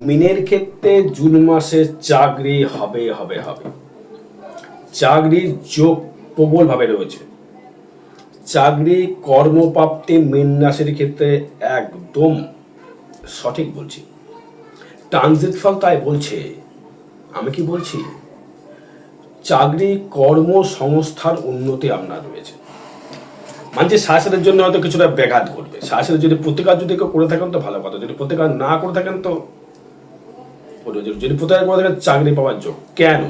মিনের ক্ষেত্রে জুন মাসে চাকরি হবে হবে হবে। চাকরির যোগ প্রবলভাবে রয়েছে। চাকরি কর্মপ্রাপ্তি মীন রাশির ক্ষেত্রে একদম সঠিক বলছি। ট্রানজিট ফল তাই বলছে। আমি কি বলছি? চাকরি কর্মসংস্থার উন্নতি আপনার রয়েছে। মানে শাসনের জন্য হয়তো কিছুটা ব্যাঘাত ঘটবে। শাসনের যদি প্রতিকার যদি কেউ করে থাকেন তো ভালো কথা, যদি প্রতিকার না করে থাকেন তো যদি প্রতিকার করে থাকেন চাকরি পাওয়ার যোগ। কেন?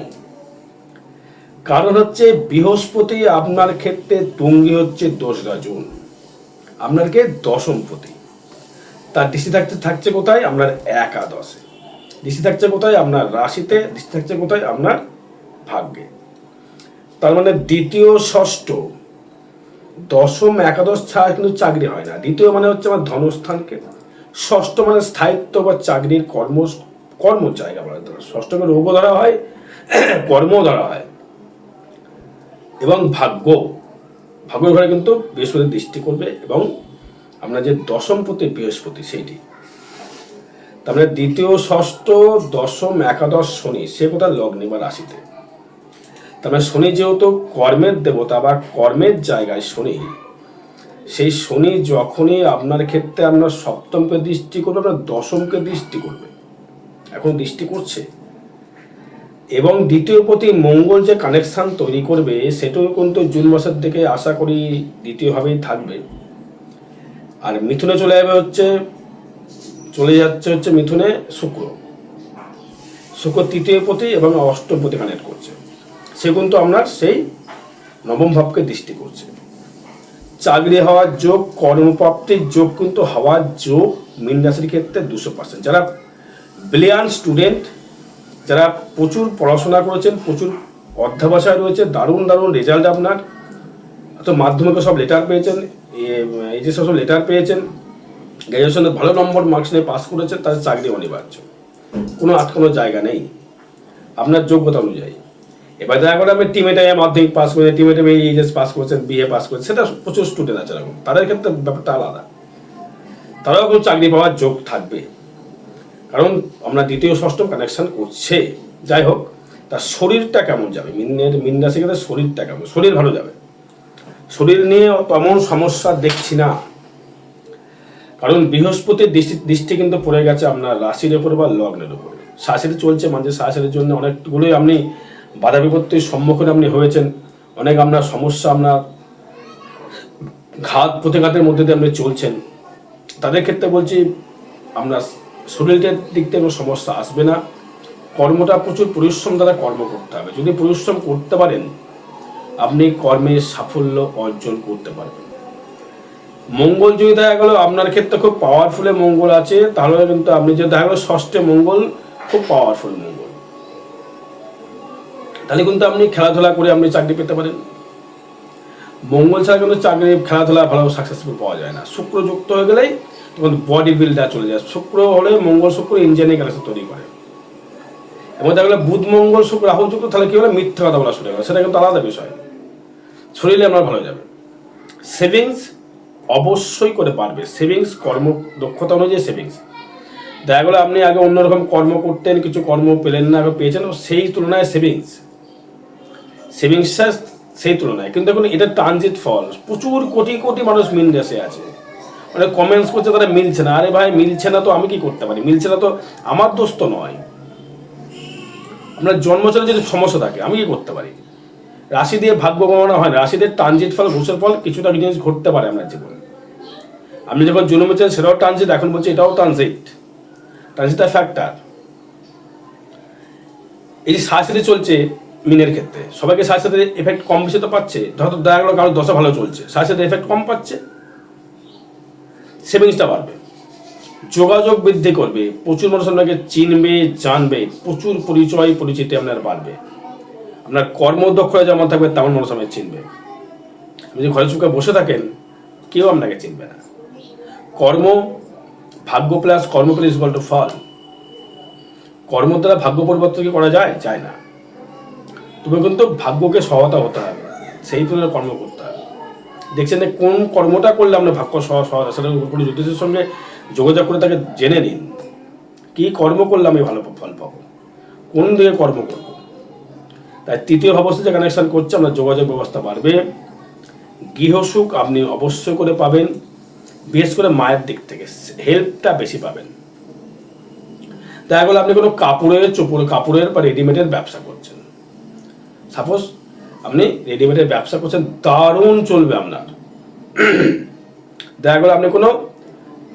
কারণ হচ্ছে বৃহস্পতি আপনার ক্ষেত্রে তুঙ্গি হচ্ছে দোসরা জুন, আপনার কে দশমপতি। তার দৃষ্টি থাকছে কোথায়? আপনার একাদশে। দৃষ্টি থাকছে কোথায়? আপনার রাশিতে। দৃষ্টি থাকছে কোথায়? আপনার ভাগ্যে। তার মানে দ্বিতীয় ষষ্ঠ দশম একাদশ ছাড়া কিন্তু চাকরি হয় না। দ্বিতীয় মানে হচ্ছে আমার ধনস্থানকে, ষষ্ঠ মানে স্থায়িত্ব বা চাকরির কর্ম জায়গা বলা যেতে পারে। ষষ্ঠকে রোগও ধরা হয়, কর্মও ধরা হয়। এবং ভাগ্য ঘরে কিন্তু বৃহস্পতি দৃষ্টি করবে, এবং আমরা যে দশমপতি বৃহস্পতি সেইটি। তার মানে দ্বিতীয় ষষ্ঠ দশম একাদশ শনি, সে কোথায়? লগ্নে বা রাশিতে। তার মানে শনি যেহেতু কর্মের দেবতা বা কর্মের জায়গায় শনি, সেই শনি যখনই আপনার ক্ষেত্রে আপনার সপ্তমকে দৃষ্টি করবে, আপনার দশমকে দৃষ্টি করবে, এখন দৃষ্টি করছে। এবং দ্বিতীয় প্রতি মঙ্গল যে কানেকশান তৈরি করবে সেটাও কিন্তু জুন মাসের দিকে আশা করি দ্বিতীয়ভাবেই থাকবে। আর মিথুনে চলে যাচ্ছে হচ্ছে মিথুনে শুক্র তৃতীয় প্রতি এবং অষ্টম প্রতি কানেক্ট করছে। সে কিন্তু আপনার সেই নবম ভাবকে দৃষ্টি করছে। চাকরি হওয়ার যোগ, কর্মপ্রাপ্তির যোগ কিন্তু হওয়ার যোগ মীন রাশির ক্ষেত্রে 200%। যারা ব্রিলিয়ান্ট স্টুডেন্ট, যারা প্রচুর পড়াশোনা করেছেন, প্রচুর অধ্যাবসায় রয়েছে, দারুণ রেজাল্ট আপনার, তো মাধ্যমিকে সব লেটার পেয়েছেন, এইচএস সব লেটার পেয়েছেন, গ্র্যাজুয়েশনে ভালো নম্বর মার্কস নিয়ে পাস করেছেন, তাদের চাকরি অনিবার্য, কোনো জায়গা নেই আপনার যোগ্যতা অনুযায়ী। এবার দেখা করে আপনি টিমেটে মাধ্যমিক পাস করেছেন, টিমেটে এইচএস পাস করেছেন, বিএ পাস করেছেন, সেটা প্রচুর স্টুডেন্ট আছে এরকম, তাদের ক্ষেত্রে ব্যাপারটা আলাদা, তারাও কিন্তু চাকরি পাওয়ার যোগ থাকবে। কারণ আমরা দ্বিতীয় ষষ্ঠ কানেকশন করছে। যাই হোক, তার শরীরটা কেমন যাবে, মীন রাশি ক্ষেত্রে শরীরটা কেমন? শরীর ভালো যাবে। শরীর নিয়ে তেমন সমস্যা দেখছি না, কারণ বৃহস্পতির দৃষ্টি কিন্তু পড়ে গেছে আপনার রাশির উপরে বা লগ্নের উপরে। শাশুড়ি চলছে, মানে শাশুড়ির জন্য অনেকগুলোই আপনি বাধা বিপত্তির সম্মুখীন আপনি হয়েছেন, অনেক আপনার সমস্যা, আপনার ঘাত প্রতিঘাতের মধ্যে দিয়ে আপনি চলছেন। তাদের ক্ষেত্রে বলছি আপনার শরীরের দিক থেকে কোনো সমস্যা আসবে না। কর্মটা প্রচুর পরিশ্রম দ্বারা কর্ম করতে হবে। যদি পরিশ্রম করতে পারেন আপনি কর্মের সাফল্য অর্জন করতে পারবেন। মঙ্গল যদি দেখা গেল আপনার ক্ষেত্রে খুব পাওয়ারফুল মঙ্গল আছে, তাহলে কিন্তু আপনি যদি দেখা গেল ষষ্ঠে মঙ্গল খুব পাওয়ারফুল মঙ্গল, তাহলে কিন্তু আপনি খেলাধুলা করে আপনি চাকরি পেতে পারেন। মঙ্গল ছাড়া কিন্তু চাকরি খেলাধুলা ভালো সাকসেসফুল পাওয়া যায় না। শুক্র যুক্ত হয়ে গেলেই তখন বডি বিল্ডার চলে যায়। শুক্র হলে মঙ্গল শুক্র ইঞ্জিনিয়ারিং কানেকশন তৈরি করে। এবং দেখা গেলে বুধ মঙ্গল শুক্র রাহু যুক্ত, তাহলে কি হলে মিথ্যা কথা বলা শুরু করে, সেটা কিন্তু আলাদা বিষয়। শরীরে আপনার ভালো যাবে। সেভিংস অবশ্যই করে পারবে। সেভিংস কর্ম দক্ষতা অনুযায়ী সেভিংস। দেখা গেলো আপনি আগে অন্যরকম কর্ম করতেন, কিছু কর্ম পেলেন না, পেয়েছেন, সেই তুলনায় সেভিংসটা সেই তুলনায় কিন্তু এখন এটা ট্রানজিট ফল। প্রচুর কোটি মানুষ মীন রাশি আছে, মানে কমেন্টস করছে তারা মিলছে না। আরে ভাই, মিলছে না তো আমি কি করতে পারি? মিলছে না তো আমার দোষ তো নয়। আপনার জন্মচলে যদি সমস্যা থাকে আমি কি করতে পারি? রাশি দিয়ে ভাগ্য গণনা হয় না, রাশিদের ট্রানজিট ফল ঘুষের ফল কিছুটা জিনিস ঘটতে পারে আপনার জীবনে। আপনি যখন জন্মেছেন সেটাও ট্রানজিট, এখন বলছি এটাও ট্রানজিটটা ফ্যাক্টর। এই যে সাথে চলছে মিনের ক্ষেত্রে, সবাইকে সাথে এফেক্ট কম বেশি তো পাচ্ছে। ধরো দেখা গেলো কারো দশা ভালো চলছে, সাথে এফেক্ট কম পাচ্ছে। সেভিংসটা বাড়বে, যোগাযোগ বৃদ্ধি করবে, প্রচুর মানুষ আপনাকে চিনবে, জানবে, প্রচুর পরিচিতি আপনার বাড়বে। আপনার কর্মদক্ষতা যেমন থাকবে তেমন মানুষ আপনাকে চিনবে। আপনি যদি ঘরে চুপকে বসে থাকেন কেউ আপনাকে চিনবে না। ভাগ্য প্লাস কর্ম প্লাস ইকুয়াল টু ফল। কর্ম দ্বারা ভাগ্য পরিবর্তন কি করা যায়? যায় না। তুমি কিন্তু ভাগ্যকে সহায়তা হতে হবে, সেই তুলনায় কর্ম করতে হবে। দেখছেন যে কোন কর্মটা করলে আপনার ভাগ্য সহায়তা, সেটা কোনো জ্যোতিষের সঙ্গে যোগাযোগ করে তাকে জেনে নিন কি কর্ম করলে আমি ভালো ফল পাবো, কোন দিকে কর্ম করব। তাই তৃতীয় ভাবস্থা যে কানেকশন করছে, আপনার যোগাযোগ ব্যবস্থা বাড়বে, গৃহসুখ আপনি অবশ্যই করে পাবেন, বিশেষ করে মায়ের দিক থেকে হেল্পটা বেশি পাবেন। দেখা গেলো আপনি কোনো কাপড়ের বা রেডিমেডের ব্যবসা করছেন, সাপোজ আপনি রেডিমেডের ব্যবসা করছেন, দারুণ চলবে আপনার। দেখা গেলো আপনি কোনো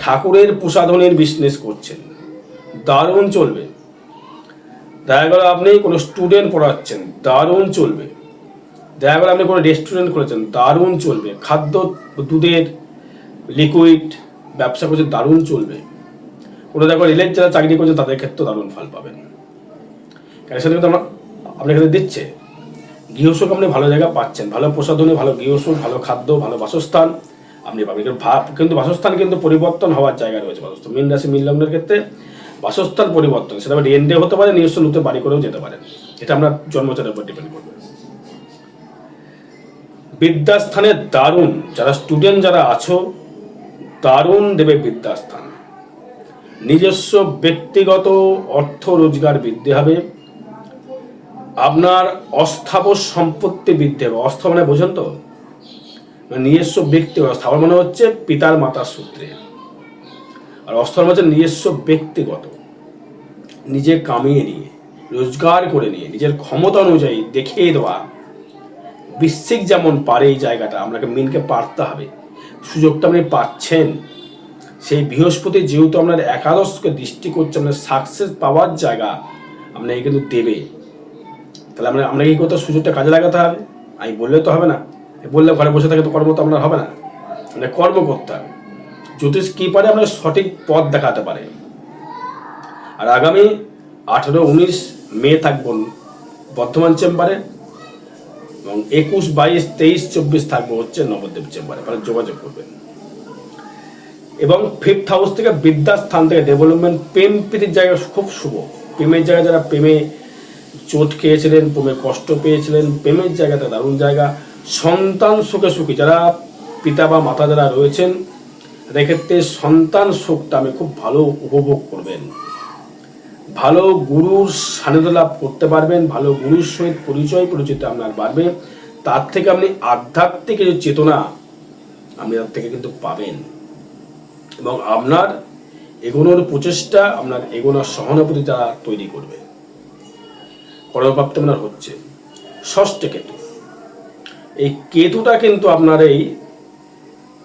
ঠাকুরের প্রসাধনের বিজনেস করছেন, দারুণ চলবে। দেখা গেলো আপনি কোনো স্টুডেন্ট পড়াচ্ছেন, দারুণ চলবে। দেখা গেলো আপনি কোনো রেস্টুরেন্ট করেছেন, দারুণ চলবে। খাদ্য, দুধের লিকুইড ব্যবসা করছেন, দারুণ চলবে। কোনো দেখো রেলের যারা চাকরি করছেন তাদের ক্ষেত্রেও দারুণ ফল পাবেন। কারণ সেটা কিন্তু আপনার ক্ষেত্রে দিচ্ছে গৃহসুখ, আপনি ভালো জায়গা পাচ্ছেন, ভালো প্রসাধনী, ভালো গৃহসুখ, ভালো খাদ্য, ভালো বাসস্থান আপনি পাবেন। কিন্তু বাসস্থান কিন্তু পরিবর্তন হওয়ার জায়গা রয়েছে। বাসস্থান মীন রাশি মীন লগ্নের ক্ষেত্রে বাসস্থান পরিবর্তন, সেটা রেন্টে হতে পারে, নিজস্ব নতুন বাড়ি করেও যেতে পারেন, এটা আপনার জন্মচারের উপর ডিপেন্ড করবে। বিদ্যাস্থানে দারুণ, যারা স্টুডেন্ট যারা আছো, দারুণ দেবে বিদ্যাস্থান। নিজস্ব ব্যক্তিগত অর্থ রোজগার বৃদ্ধি হবে, আপনার অস্থাবর সম্পত্তি বৃদ্ধি হবে। অস্থ মানে বোঝেন তো, নিজস্ব ব্যক্তিগত, স্থাবর মানে হচ্ছে পিতার মাতার সূত্রে, আর অস্থাবর হচ্ছে নিজস্ব ব্যক্তিগত, নিজে কামিয়ে নিয়ে, রোজগার করে নিয়ে, নিজের ক্ষমতা অনুযায়ী দেখিয়ে দেওয়া। বৃশ্চিক যেমন পারে এই জায়গাটা, আপনাকে মিনকে পারতে হবে, সুযোগটা আপনি পাচ্ছেন। সেই বৃহস্পতি যেহেতু আপনার একাদশকে দৃষ্টি করছে, আপনার সাকসেস পাওয়ার জায়গা আপনাকে কিন্তু দেবে। তাহলে আমরা কি করতে, সুযোগটা কাজে লাগাতে হবে। আমি বললে তো হবে না, বললে ঘরে বসে থাকে তো কর্ম তো আপনার হবে না, মানে কর্ম করতে হবে। জ্যোতিষ কি পারে, আপনার সঠিক পথ দেখাতে পারে। আর আগামী 18-19 মে থাকব বর্ধমান চেম্বারে, এবং 21, 22, 23, 24 থাকবো হচ্ছে নবদ্বীপ চেম্বারে, মানে যোগাযোগ করবেন। এবং 5th হাউস থেকে বিদ্যাস্থান থেকে ডেভেলপমেন্ট, প্রেম প্রীতির জায়গা খুব শুভ। প্রেমের জায়গায় যারা প্রেমে চোট খেয়েছিলেন, প্রেমে কষ্ট পেয়েছিলেন, প্রেমের জায়গাতে দারুণ জায়গা। সন্তান সুখে সুখী, যারা পিতা বা মাতা যারা রয়েছেন তাদের ক্ষেত্রে সন্তান সুখটা আমি খুব ভালো উপভোগ করবেন। ভালো গুরুর সান্নিধ্য লাভ করতে পারবেন, ভালো গুরুর সহিত পরিচিত আপনার বাড়বে। তার থেকে আপনি আধ্যাত্মিক যে চেতনা আপনি তার থেকে কিন্তু পাবেন, এবং আপনার এগোনোর প্রচেষ্টা, আপনার এগোনোর সহানুভূতিটা তৈরি করবে। কর্মপ্রাপ্তি আপনার হচ্ছে। ষষ্ঠে কেতু, এই কেতুটা কিন্তু আপনার এই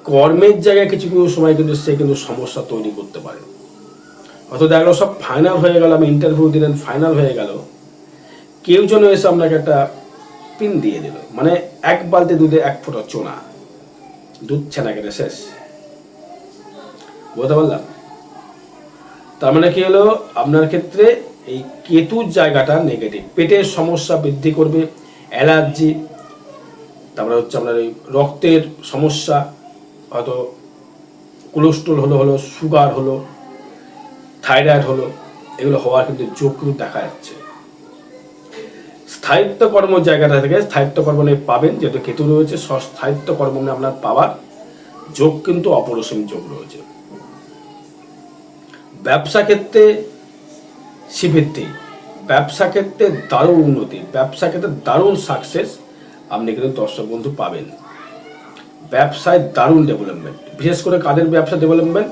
কর্মের জায়গায় কিছু কিছু সময় কিন্তু সে কিন্তু সমস্যা তৈরি করতে পারে। হয়তো দেখা গেল সব ফাইনাল হয়ে গেল, আমি ইন্টারভিউ দিলেন, ফাইনাল হয়ে গেল, কেউ যেন এসে আপনাকে একটা পিন দিয়ে দিল, মানে 1 বালতি দুধে 1 ফোঁটা চোনা, দুধ ছেনা কেটে শেষ। বুঝতে পারলাম? তার মানে কি হলো, আপনার ক্ষেত্রে এই কেতুর জায়গাটা নেগেটিভ, পেটের সমস্যা বৃদ্ধি করবে, অ্যালার্জি, তারপরে হচ্ছে আপনার এই রক্তের সমস্যা, হয়তো কোলেস্ট্রল হলো, সুগার হলো, থাইরয়েড হলো, এগুলো হওয়ার কিন্তু যোগ কিন্তু দেখা যাচ্ছে। স্থায়িত্ব কর্ম জায়গাটা থেকে স্থায়িত্ব কর্ম নিয়ে পাবেন, যেহেতু কেতু রয়েছে, স্থায়িত্ব কর্ম নিয়ে আপনার পাওয়ার যোগ কিন্তু অপরিসীম যোগ রয়েছে। ব্যবসা ক্ষেত্রে শ্রীবৃদ্ধি, ব্যবসা ক্ষেত্রে দারুণ উন্নতি, ব্যবসা ক্ষেত্রে দারুণ সাকসেস আপনি কিন্তু দর্শক বন্ধু পাবেন। ব্যবসায় দারুণ ডেভেলপমেন্ট, বিশেষ করে কাদের ব্যবসা ডেভেলপমেন্ট,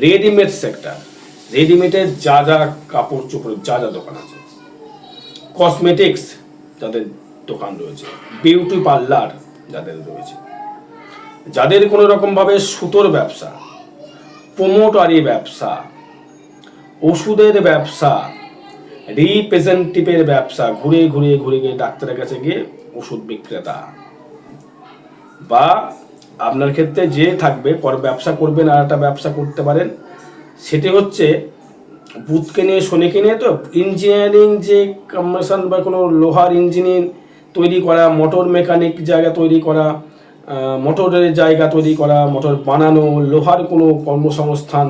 রেডিমেড সেক্টর, রেডিমেডের যা যা কাপড় চোপড়ের যা যা দোকান আছে, কসমেটিক্স যাদের দোকান রয়েছে, বিউটি পার্লার যাদের রয়েছে, যাদের কোনো রকমভাবে সুতোর ব্যবসা, প্রোমোটারি ব্যবসা, ওষুধের ব্যবসা, রিপ্রেজেন্টেটিভের ব্যবসা, ঘুরে গিয়ে ডাক্তারের কাছে গিয়ে ওষুধ বিক্রেতা, বা আপনার ক্ষেত্রে যে থাকবে ব্যবসা করবেন, আর একটা ব্যবসা করতে পারেন, সেটি হচ্ছে বুধকে নিয়ে শনিকে নিয়ে, তো ইঞ্জিনিয়ারিং যে কম্বিনেশন বা কোনো লোহার ইঞ্জিনিয়ার তৈরি করা, মোটর মেকানিক জায়গা তৈরি করা, মোটরের জায়গা তৈরি করা, মোটর বানানো, লোহার কোনো কর্মসংস্থান,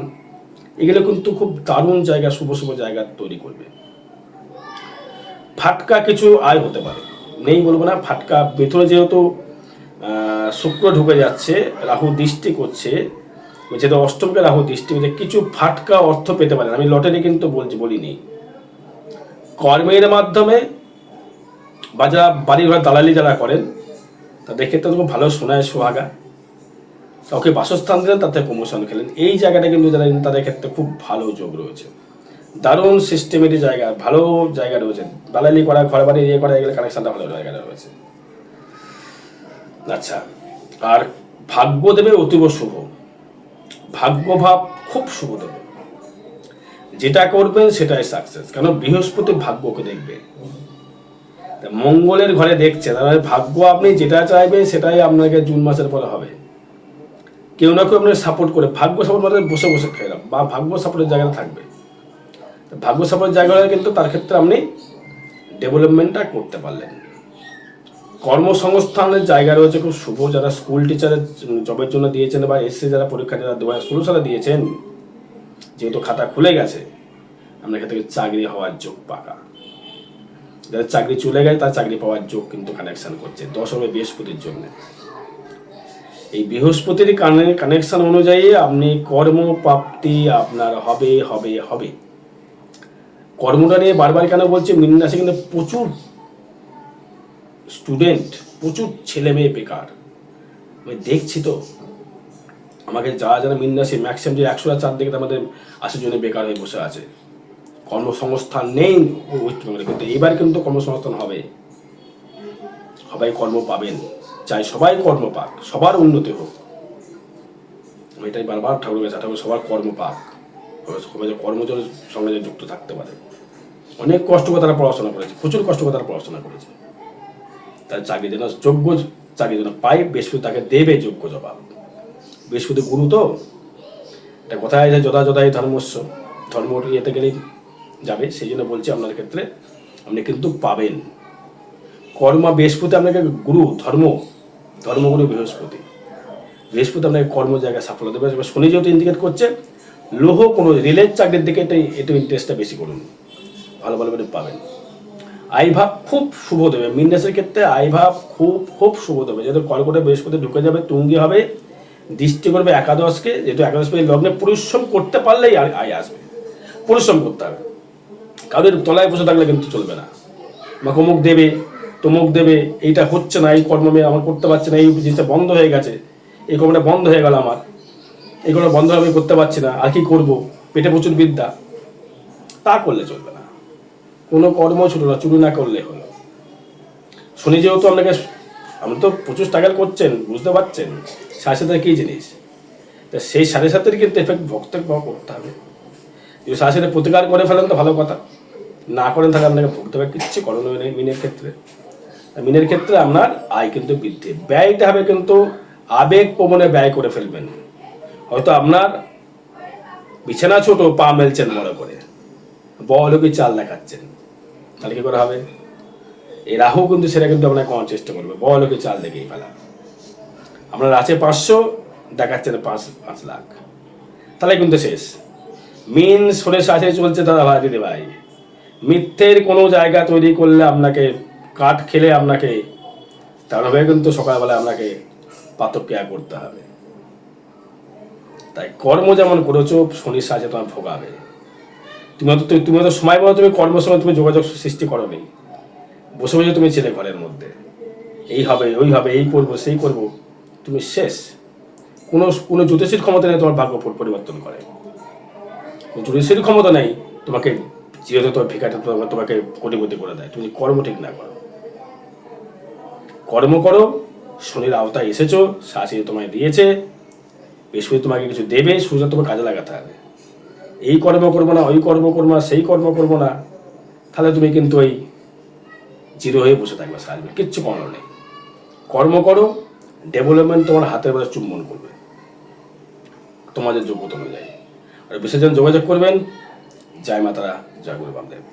এগুলো কিন্তু খুব দারুণ জায়গা, শুভ জায়গা তৈরি করবে। ফাটকা কিছু আয় হতে পারে, নেই বলবো না, ফাটকা ভেতরে যেহেতু শুক্র ঢুকে যাচ্ছে, রাহু দৃষ্টি করছে, যেহেতু অষ্টমকে রাহু দৃষ্টি হচ্ছে, কিছু ফাটকা অর্থ পেতে পারেন। আমি লটারি কিন্তু বলিনি। কর্মের মাধ্যমে বা যারা বাড়ি ঘর দালালি যারা করেন তাদের ক্ষেত্রে খুব ভালো সোনায় সোহাগা, কাউকে বাসস্থান দিলেন তাতে প্রমোশন খেলেন, এই জায়গাটা কিন্তু যারা তাদের ক্ষেত্রে খুব ভালো যোগ রয়েছে। দারুণ সিস্টেমেটিক জায়গা, ভালো জায়গা রয়েছে। দালালি করা, ঘর বাড়ি ইয়ে করা, এগুলো কানেকশনটা ভালো জায়গা রয়েছে। আচ্ছা, আর ভাগ্য দেবে অতীব শুভ, ভাগ্যভাব খুব শুভ দেবে। যেটা করবেন সেটাই সাকসেস, কারণ বৃহস্পতি ভাগ্যকে দেখবে, মঙ্গলের ঘরে দেখছে, তাহলে ভাগ্য আপনি যেটা চাইবেন সেটাই আপনাকে জুন মাসের পরে হবে। কেউ না কেউ আপনাকে সাপোর্ট করে, ভাগ্য সাপোর্ট মানে বসে বসে খেয়ে বা ভাগ্য সাপোর্টের জায়গাটা থাকবে। ভাগ্য সাপোর্টের জায়গাটা কিন্তু তার ক্ষেত্রে আপনি ডেভেলপমেন্টটা করতে পারলেন। কর্মসংস্থানের জায়গা রয়েছে খুব শুভ। যারা স্কুল টিচারের জবের জন্য দিয়েছেন বা এসএসসি যারা পরীক্ষা যারা 2016 সালে দিয়েছেন, যেহেতু খাতা খুলে গেছে, আপনার ক্ষেত্রে চাকরি হওয়ার যোগ পাকা। যারা চাকরি চলে গেছে তার চাকরি পাওয়ার যোগ কিন্তু কানেকশন করছে 10 বৃহস্পতির জন্য। এই বৃহস্পতির কানেকশন অনুযায়ী আপনি কর্মপ্রাপ্তি আপনার হবে হবে হবে। কর্মটা নিয়ে বারবার কেন বলছি, মীন রাশি কিন্তু প্রচুর স্টুডেন্ট, প্রচুর ছেলে মেয়ে বেকার। আমি দেখছি তো, আমাকে যারা মীন রাশি ম্যাক্সিমাম যে 100টা চারদিকে আমাদের 80 জনে বেকার হয়ে বসে আছে, কর্মসংস্থান নেই ওয়েস্ট বেঙ্গলে। কিন্তু এবার কিন্তু কর্মসংস্থান হবে, সবাই কর্ম পাবেন। চাই সবাই কর্ম পাক, সবার উন্নতি হোক। আমি এটাই বারবার ঠাকুর কাছে ঠাকুর সবার কর্ম পাক, সবাই কর্মজনের সঙ্গে যুক্ত থাকতে পারে। অনেক কষ্ট করে তারা পড়াশোনা করেছে, প্রচুর কষ্ট করে তারা পড়াশোনা করেছে, তার চাকরি যেন যোগ্য চাকরি যেন পাই, বৃহস্পতি তাকে দেবে যোগ্য জবাব। বৃহস্পতি গুরু তো, এটা কোথায় আছে, যথা যথাই ধর্মস্ব, ধর্ম ইয়েতে গেলেই যাবে। সেই জন্য বলছি আপনার ক্ষেত্রে আপনি কিন্তু পাবেন। কর্মা বৃহস্পতি আপনাকে গুরু, ধর্মগুরু বৃহস্পতি। বৃহস্পতি আপনাকে কর্ম জায়গায় সাফল্য দেবে। শনি যেহেতু ইন্ডিকেট করছে, লৌহ কোনো রেলের চাকরির দিকে একটু ইন্টারেস্টটা বেশি করুন, ভালো ভালো করে পাবেন। আইভাব খুব শুভ দেবে, মীন রাশির ক্ষেত্রে আইভাব খুব খুব শুভ দেবে। যেহেতু কর্কটে বৃহস্পতি ঢুকে যাবে, তুঙ্গি হবে, দৃষ্টি করবে একাদশকে, যেহেতু একাদশপতি লগ্নে পরিশ্রম করতে পারলেই আয় আসবে। পরিশ্রম করতে হবে, কারোর তলায় বসে থাকলে কিন্তু চলবে না। আমাকে অমুক দেবে, তমুক দেবে, এইটা হচ্ছে না, এই কর্ম আমার করতে পারছি না, এই জিনিসটা বন্ধ হয়ে গেছে, এই কর্মটা বন্ধ হয়ে গেল আমার, এই কর্ম বন্ধ আমি করতে পারছি না, আর কি করবো, পেটে প্রচুর বিদ্যা, তা করলে চলবে না। কোনো কর্ম ছোট না, চুরি না করলে হলো। শনি যেহেতু আপনাকে, আপনি তো প্রচুর স্ট্রাগল করছেন, বুঝতে পারছেন সাথে সাথে কী জিনিস, তা সেই সাথে সাথে কিন্তু এফেক্ট ভক্তের করতে হবে। যদি সাথে সাথে প্রতিকার করে ফেলেন তো ভালো কথা, না করেন তাহলে আপনাকে ভুগতে হবে, কিচ্ছু করণীয় নেই মিনের ক্ষেত্রে। মিনের ক্ষেত্রে আপনার আয় কিন্তু বৃদ্ধি, ব্যয়টা হবে কিন্তু আবেগ প্রবণে ব্যয় করে ফেলবেন। হয়তো আপনার বিছানা ছোট, পা মেলছেন বড় করে, বড়লোকের চাল দেখাচ্ছেন, তাহলে কি করে হবে? এই রাহু কিন্তু সেটা কিন্তু আপনাকে কমার চেষ্টা করবে, বড়লোকের চাল দেখেই ফেলা। আপনার আছে 500, দেখাচ্ছেন 5 লাখ, তাহলে কিন্তু শেষ। মিন শোনে সাথে চলছে দাদা ভাই, দিদি ভাই, মিথ্যের কোনো জায়গা তৈরি করলে আপনাকে কাঠ খেলে আপনাকে তারভাবে কিন্তু সকালবেলা আপনাকে পাতক্রিয়া করতে হবে। তাই কর্ম যেমন করেছো, শনির সাহায্যে তোমার ভোগাবে। তুমি হয়তো সময় মতো তুমি কর্মের সময় তুমি যোগাযোগ সৃষ্টি করো নি, বসে বসে তুমি ছেলে ঘরের মধ্যে এই হবে ওই হবে, এই করবো সেই করবো, তুমি শেষ। কোনো জ্যোতিষীর ক্ষমতা নেই তোমার ভাগ্য পরিবর্তন করে, জ্যোতিষীর ক্ষমতা নেই তোমাকে যেহেতু তোমার ভিকাটা তোমাকে কোটিপতি করে দেয়, তুমি কর্ম ঠিক না করো। কর্ম করো, শনির আওতায় এসেছো, শাসি তোমায় দিয়েছে, বৃহস্পতি তোমাকে কিছু দেবে, সূর্য তোমার কাজে লাগাতে হবে। এই কর্ম করবো না, ওই কর্ম করবো না, সেই কর্ম করবো না, তাহলে তুমি কিন্তু ওই জিরো হয়ে বসে থাকবে, সাজবে, কিচ্ছু করার নেই। কর্ম করো, ডেভেলপমেন্ট তোমার হাতের বেলা চুম্বন করবে তোমাদের যোগ্যতা অনুযায়ী। আর বিশেষজন যোগাযোগ করবেন। জয় মাতারা, জয় গুরু বামদেব।